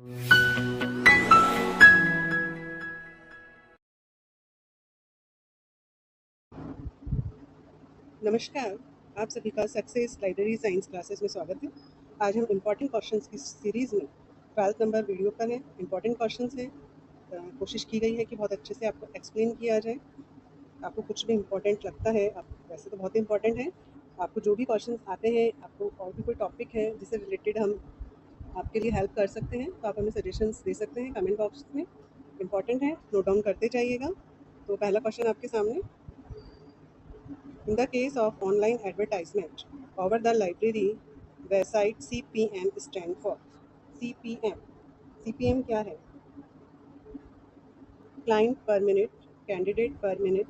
नमस्कार, आप सभी का सक्सेस लाइब्रेरी साइंस क्लासेस में स्वागत है। आज हम इम्पॉर्टेंट क्वेश्चंस की सीरीज़ में 12th नंबर वीडियो पर हैं। इम्पॉर्टेंट क्वेश्चंस हैं, कोशिश की गई है कि बहुत अच्छे से आपको एक्सप्लेन किया जाए। आपको कुछ भी इम्पॉर्टेंट लगता है, आप वैसे तो बहुत इम्पॉर्टेंट है, आपको जो भी क्वेश्चंस आते हैं, आपको और भी कोई टॉपिक है जिससे रिलेटेड हम आपके लिए हेल्प कर सकते हैं, तो आप हमें सजेशंस दे सकते हैं कमेंट बॉक्स में। इम्पॉर्टेंट है, नोट डाउन करते जाइएगा। तो पहला क्वेश्चन आपके सामने। In the case of online advertisement over the library website, CPM stand for CPM. CPM क्या है? Client per minute, candidate per minute,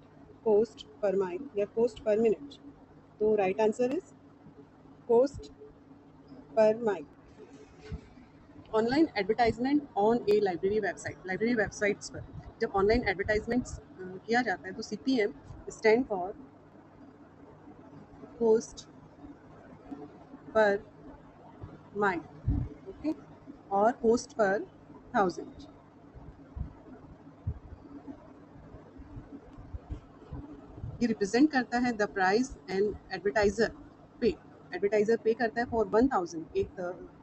cost per mile या cost per minute. तो right answer is cost per mile. Online advertisement on a library website, library websites पर जब online advertisements किया जाता है तो CPM stand for cost per mile, okay, और post per 1000। ये रिप्रेजेंट करता है द प्राइस एंड एडवर्टाइजर पे करता है फॉर 1000 एक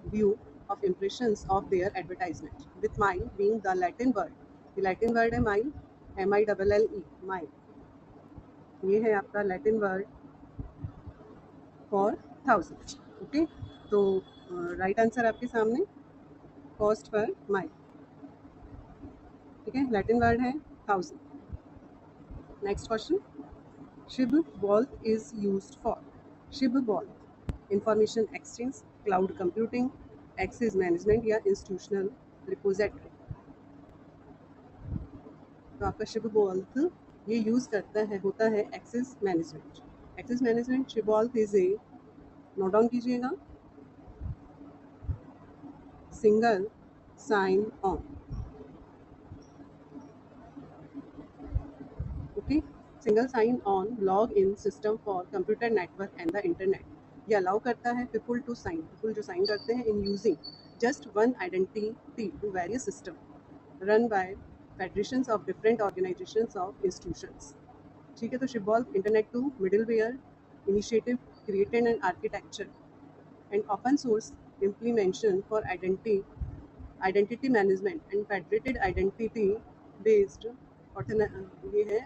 view of impressions of their advertisement, with mile being the Latin word. ये लैटिन वर्ड है माइल, MILLE, माइल। ये है आपका लैटिन वर्ड फॉर 1000, ओके। तो राइट आंसर आपके सामने कॉस्ट पर माइल, ठीक है, लैटिन वर्ड है 1000। Next question. SHIB-BOLT is used for SHIB-BOLT, information exchange, cloud computing, access management या institutional repository। तो आपका SHIB-BOLT ये यूज़ करता है, होता है access management. Access management SHIB-BOLT is a, note down कीजिएगा, single sign on, okay, single sign on log in system for computer network and the internet. ये अलाउ करता है पीपल टू साइन, पीपल जो sign करते हैं in using just one identity to various system run by federations of different organisations of institutions. ठीक है, तो SHIB-BOLT internet two middleware initiative created an architecture and open source implementation for identity management and federated identity based ये है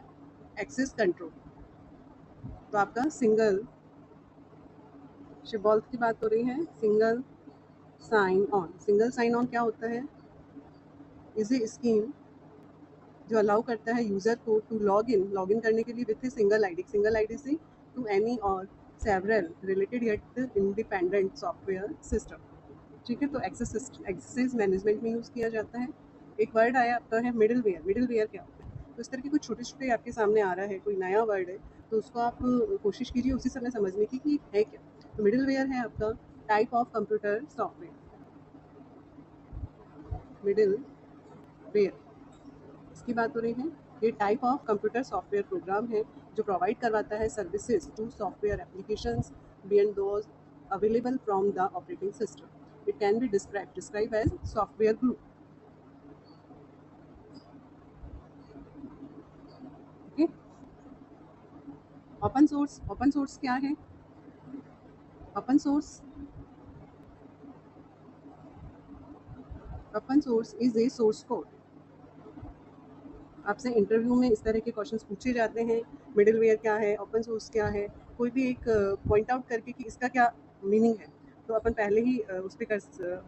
access control. तो आपका single SHIB-BOLT की बात हो रही है, single sign on. Single sign on क्या होता है? इज ए स्कीम जो अलाउ करता है यूज़र को टू लॉग इन करने के लिए विथ ए सिंगल आईडी से टू एनी और several related yet independent software system. ठीक है, तो एक्सेस मैनेजमेंट में यूज़ किया जाता है। एक वर्ड आया आपका है मिडलवेयर। मिडलवेयर क्या होता है? तो इस तरह के कुछ छोटे छोटे आपके सामने आ रहा है, कोई नया वर्ड है तो उसको आप कोशिश कीजिए उसी समय समझने की कि है क्या। तो मिडलवेयर है आपका type of computer software. Middleware इसकी बात हो रही है। ये type of computer software program है जो प्रोवाइड करवाता है services to software applications beyond those available from the operating system. It can be describe as software group, okay. Open source क्या है? Open source is a source code. आपसे interview में इस तरह के क्वेश्चंस पूछे जाते हैं, मिडलवेयर क्या है, ओपन सोर्स क्या है, कोई भी एक पॉइंट आउट करके कि इसका क्या मीनिंग है, तो अपन पहले ही उस पर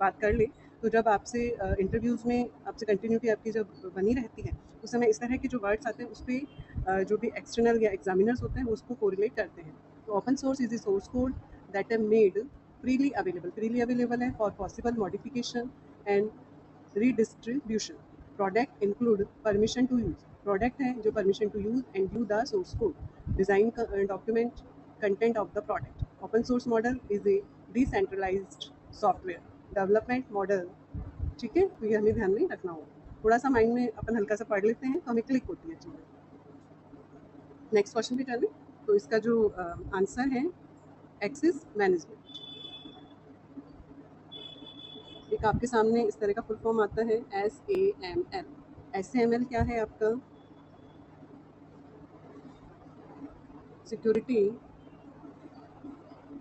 बात कर ले। तो जब आपसे इंटरव्यूज़ में आपसे कंटिन्यूटी आपकी जब बनी रहती है उस समय इस तरह के जो वर्ड्स आते हैं उस पर जो भी एक्सटर्नल या एग्जामिनर्स होते हैं वो उसको कोरिलेट करते हैं। तो open source is a source code that are made freely available है for possible modification and redistribution. Product include permission to use, product है जो permission to use and view the source code, design document content of the product. Open source model is a decentralised software development model. ठीक है, तो ये हमें ध्यान में रखना होगा। थोड़ा सा माइंड में अपन हल्का सा पढ़ लेते हैं तो हमें क्लिक होती है चीज़ें। नेक्स्ट क्वेश्चन भी चलें। तो इसका जो आंसर है एक्सेस मैनेजमेंट। एक आपके सामने इस तरह का फुल फॉर्म आता है SAML। SAML क्या है आपका? Security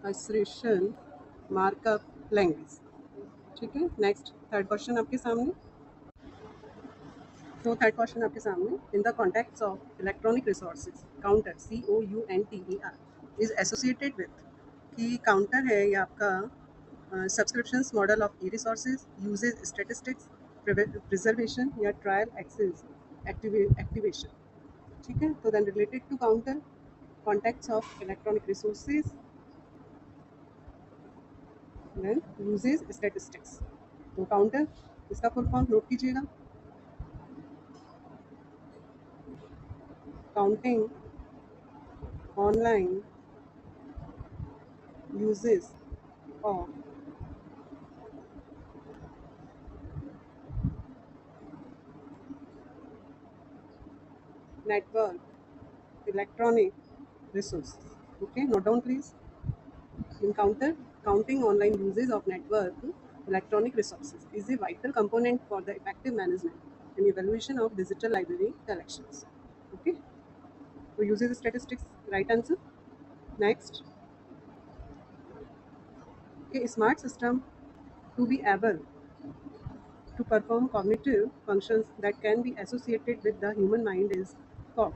assertion markup language. ठीक है, नेक्स्ट थर्ड क्वेश्चन आपके सामने। तो थर्ड क्वेश्चन आपके सामने, in the contacts of electronic resources counter COUNTER is associated with, कि काउंटर है ये आपका subscriptions model of e resources, usage statistics, preservation या ट्रायल एक्सेस एक्टिवेशन। ठीक है, तो then related to counter, contacts of electronic resources, then usage statistics. तो counter, इसका फुल फॉर्म नोट कीजिएगा, counting online uses of network electronic resources. Okay, note down please. In counting online uses of network electronic resources is a vital component for the effective management and evaluation of digital library collections. Okay, so uses statistics, right answer. Next, a smart system to be able to perform cognitive functions that can be associated with the human mind is called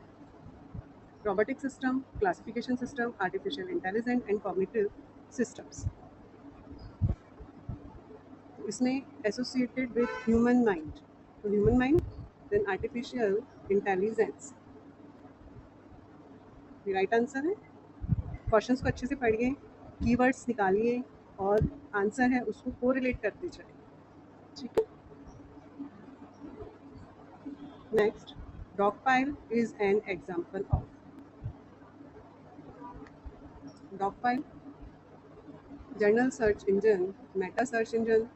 robotic system, classification system, artificial intelligence and cognitive systems. इसमें associated with human mind, तो human mind, then artificial intelligence, ये right answer है। Questions को अच्छे से पढ़िए, keywords निकालिए और आंसर है उसको कोरिलेट करते चलिए। ठीक है, next, Dogpile is an example of, Dogpile general search engine, meta search engine,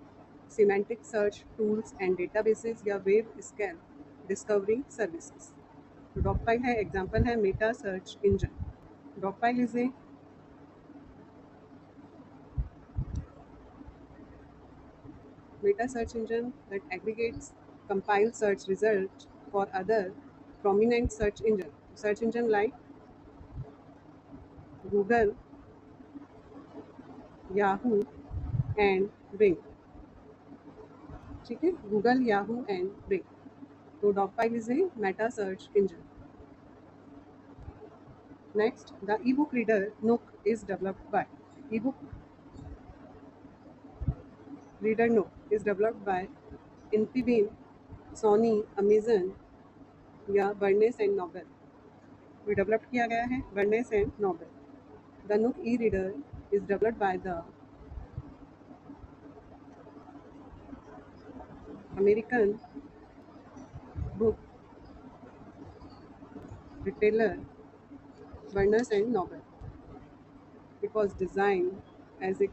semantic search tools and databases या वेब स्कैन डिस्कवरी सर्विसेज। तो डॉगपाइल है, एग्जांपल है meta search engine. Dogpile is a meta search engine that aggregates, compiles search results for other prominent search engine like Google, Yahoo and Bing। ठीक है, Google, Yahoo and Bing। तो Dogpile is a meta search engine. Next, the ebook reader Nook is developed by, ebook reader Nook is developed by Infibeam, Sony, Amazon या Berners and Nobel. ये develop किया गया है Berners and Nobel. The Nook e-reader is developed by the American book retailer Barnes and Noble. It was designed as a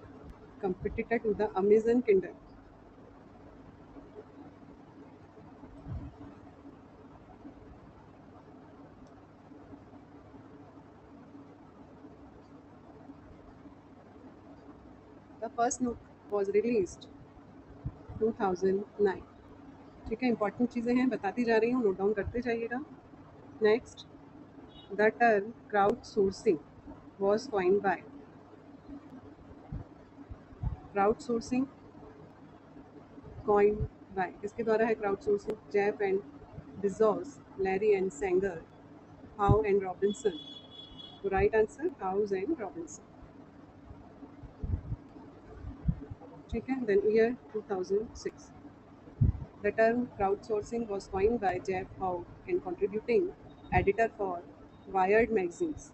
competitor to the Amazon Kindle. The first Nook was released 2009। ठीक है, important चीज़ें हैं, बताती जा रही हूँ, note down करते जाइएगा। Next, the term crowd sourcing was coined by, crowd sourcing coined by, किसके द्वारा है crowd sourcing? Jeff and Bezos, Larry and Sanger, how and Robinson. तो right answer house and Robinson. ठीक है, then year 2006। The term crowdsourcing was coined by Jeff Howe and contributing editor for Wired magazines.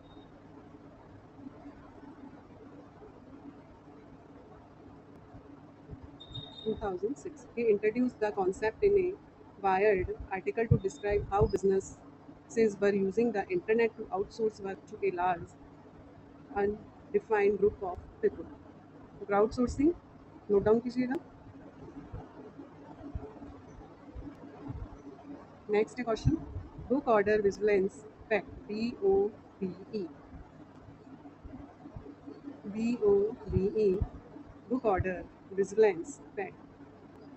2006. He introduced the concept in a Wired article to describe how businesses were using the internet to outsource work to a large, undefined group of people. Crowdsourcing, note down कीजिएगा। Next question, book order vigilance pact, BOVE, BOVE, book order vigilance pact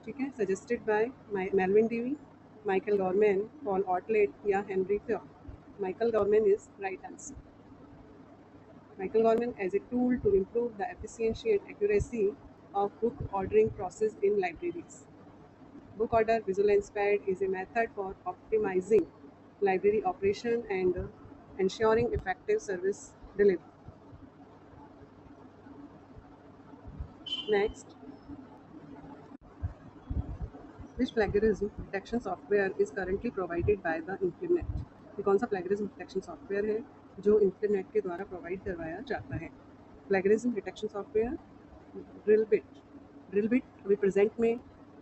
ठीक है, suggested by Melvin Dewey, Michael Gorman, Paul Otlet या Henry फ्योक। Michael Gorman is right answer. Michael Gorman as a tool to improve the efficiency and accuracy of book ordering process in libraries. Book order vigilance pad is a method for optimizing library operation and ensuring effective service delivery. Next, which plagiarism detection software is currently provided by the Infinet? ये कौन सा plagiarism detection software है जो Infinet के द्वारा provide करवाया जाता है? Plagiarism detection software drill bit अभी प्रेजेंट में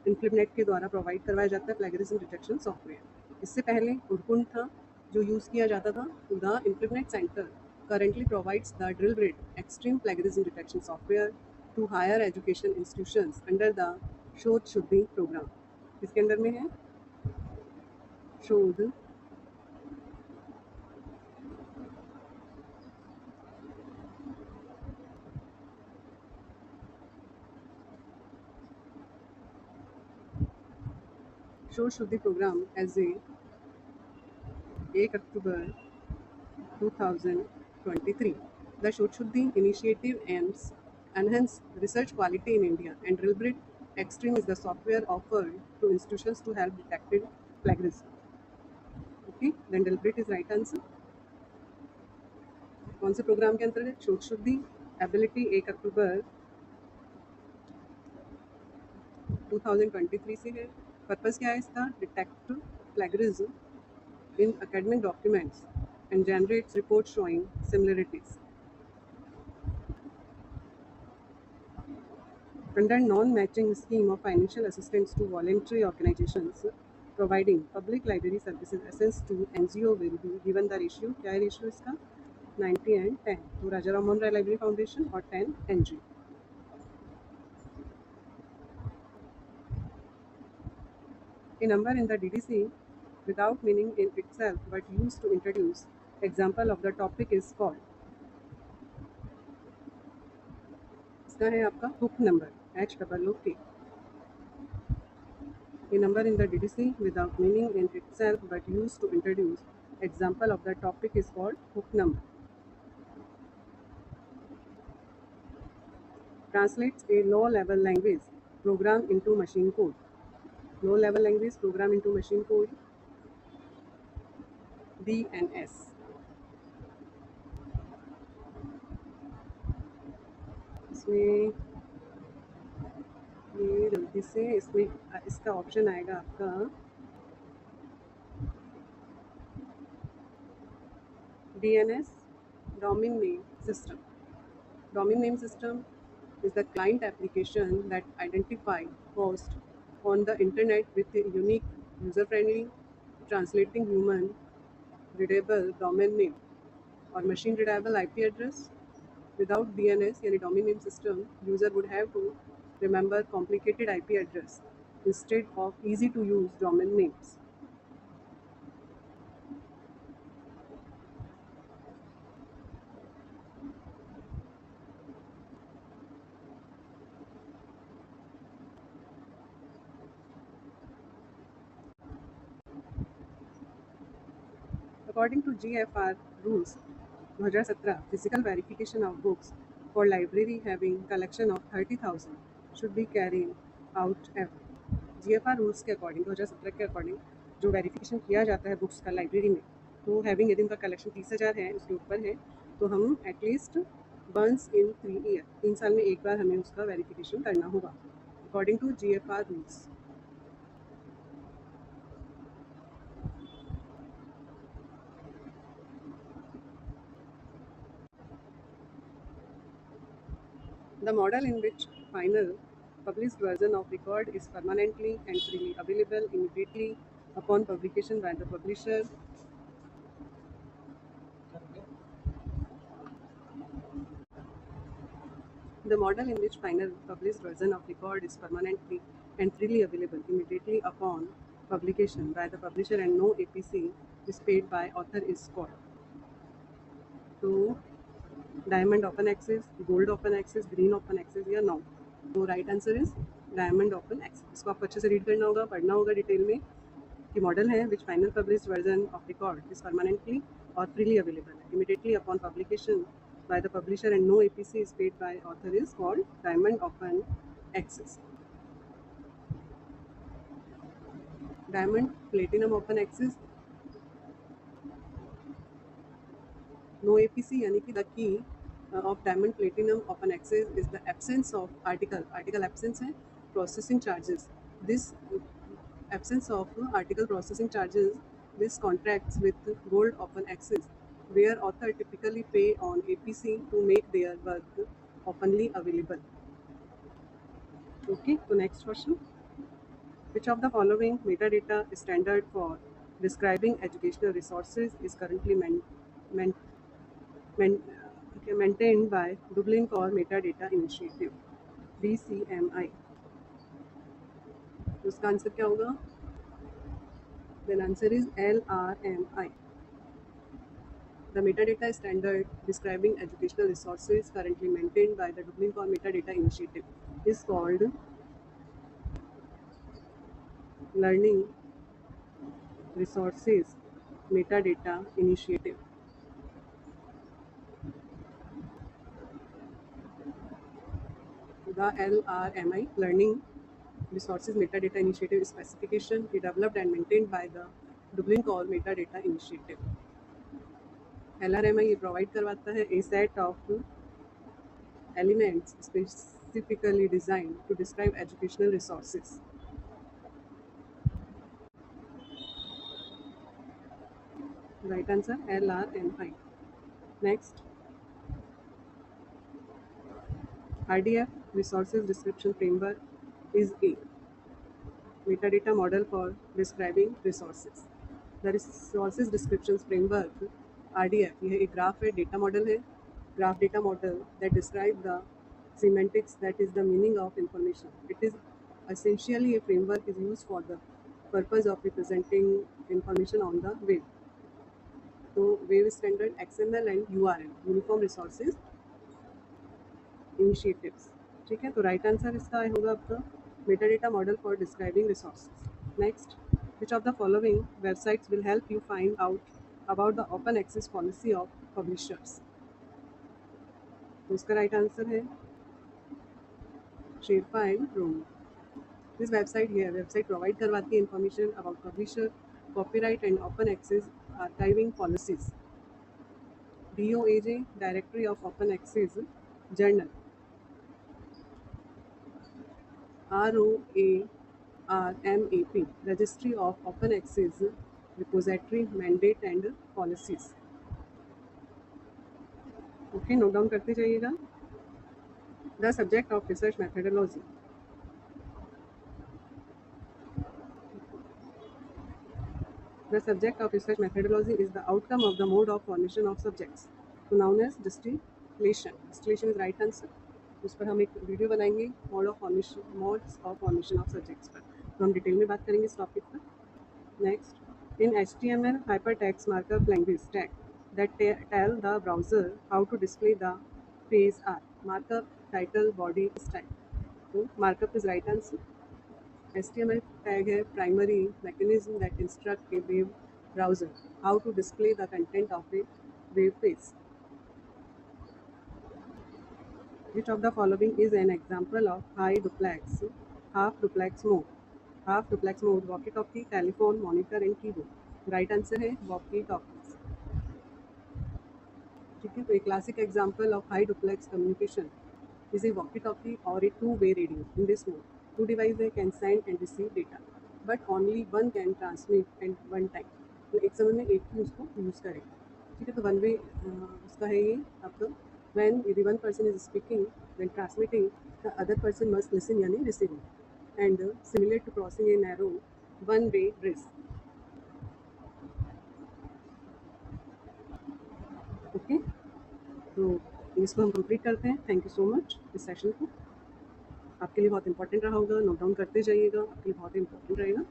Infinet के द्वारा प्रोवाइड करवाया जाता है plagiarism detection software। इससे पहले उर्कुंड था जो यूज़ किया जाता था। The Infinet Center currently provides the DrillBit extreme plagiarism detection software to higher education institutions under the शोध शुद्धि प्रोग्राम। इसके अंदर में है Shodh Shuddhi programme as a 1 October 2023. The शोध शुद्धि initiative aims enhance research quality in India, and DrillBit Extreme is the software offered to institutions to help detect plagiarism. Okay, then DrillBit is right answer. कौन से programme के अंतर्गत? शोध शुद्धि ability 1 October 2023 से है। पर्पस क्या है इसका? Detect plagiarism in academic documents and generates report showing similarities. Under non-matching scheme of financial assistance to voluntary organizations providing public library services, assets to NGO will be given the ratio। क्या है ratio इसका? 90 and 10। तो Raja Rammohan Roy library foundation और 10 NGO। A number in the DDC without meaning in itself but used to introduce example of the topic is called। इसका है आपका hook number HOOK। A number in the DDC without meaning in itself but used to introduce example of the topic is called hook number। Translates a low level language program into machine code। low level language program into machine code DNS। इसमें ये गलती से इसमें इसका option आएगा आपका DNS domain name system। domain name system is the client application that identify host on the internet with a unique user-friendly translating human readable domain name or machine readable IP address। Without DNS यानी domain name system, user would have to remember complicated IP address instead of easy to use domain names। According to GFR rules 2017, physical verification of books for library having collection of 30,000 should be carried out every। GFR rules के according 2017 के according जो verification किया जाता है books का library में, तो having यदि उनका कलेक्शन 30,000 है उसके ऊपर है तो हम एटलीस्ट वंस इन 3 ईयर 3 साल में एक बार हमें उसका वेरिफिकेशन करना होगा according to GFR rules. The model in which final published version of record is permanently and freely available immediately upon publication by the publisher। The model in which final published version of record is permanently and freely available immediately upon publication by the publisher and no APC is paid by author is called। तो diamond open access, gold open access, green open access या no? तो right answer is diamond open access. इसको आपको अच्छे से read करना होगा, पढ़ना होगा डिटेल में कि मॉडल है which final published version of record is permanently और freely available immediately upon publication by the publisher and no APC is paid by author is called diamond open access. Diamond platinum open access, no APC यानी कि the key of diamond platinum open access is the absence of article absence है processing charges. This absence of article processing charges, this contracts with gold open access where author typically pay on APC to make their work openly available. Okay, so next question. Which of the following metadata standard for describing educational resources is currently maintained by Dublin Core Metadata Initiative DCMI? उसका answer क्या होगा? Then answer is LRMI. The metadata standard describing educational resources currently maintained by the Dublin Core Metadata Initiative is called Learning Resources Metadata Initiative. The LRMI, Learning Resources Metadata Initiative specification is developed and maintained by the Dublin Core Metadata Initiative. LRMI provide करवाता है a set of elements specifically designed to describe educational resources. Right answer LRMI. Next, RDF Resources Description Framework is a metadata model for describing resources. The Resources Description Framework RDF यह एक graph है, data model है, graph data model that describe the semantics, that is the meaning of information. It is essentially a framework is used for the purpose of representing information on the web. तो web standard XML and URL uniform resources initiatives, ठीक है। तो right answer इसका होगा आपका metadata model for describing resources. Next, which of the following websites will help you find out about the open access policy of publishers? तो उसका right answer है शेरफाइल रूम। दिस वेबसाइट ये वेबसाइट प्रोवाइड करवाती है information about publisher, copyright and open access archiving policies. DOAJ, Directory of Open Access Journal। ROARMAP, Registry of Open Access Repository Mandate and Policies। Okay, note down करते जाइएगा। The subject of research methodology. The subject of research methodology is the outcome of the mode of formation of subjects, so known as distillation. Distillation is right answer. उस पर हम एक video बनाएंगे modes of formation of subjects पर, तो हम detail में बात करेंगे इस टॉपिक पर। Next, in HTML hypertext markup language tag that tell the browser how to display the page are markup, title, body, style. तो markup is right answer. HTML tag है primary mechanism that instruct a web browser how to display the content of a web page. Which of the following is an example of high duplex, half duplex mode? Half duplex mode, walkie-talkie, telephone, monitor and keyboard. Right answer है walkie-talkies. ठीक है, तो एक classic example of high duplex communication is a walkie-talkie or a two-way radio. In this mode, two devices can send and receive data, but only one can transmit at one time. तो एक समय में एक ही उसको use करेगा, ठीक है। तो वन वे उसका है ये आपका, when the one person is speaking, when transmitting, the other person must listen यानी receiving, and similar to crossing a narrow one-way bridge. Okay, तो इसको हम कंप्लीट करते हैं। Thank you so much. इस सेशन को आपके लिए बहुत इंपॉर्टेंट रहा होगा, नोट डाउन करते जाइएगा, आपके लिए बहुत इंपॉर्टेंट रहेगा।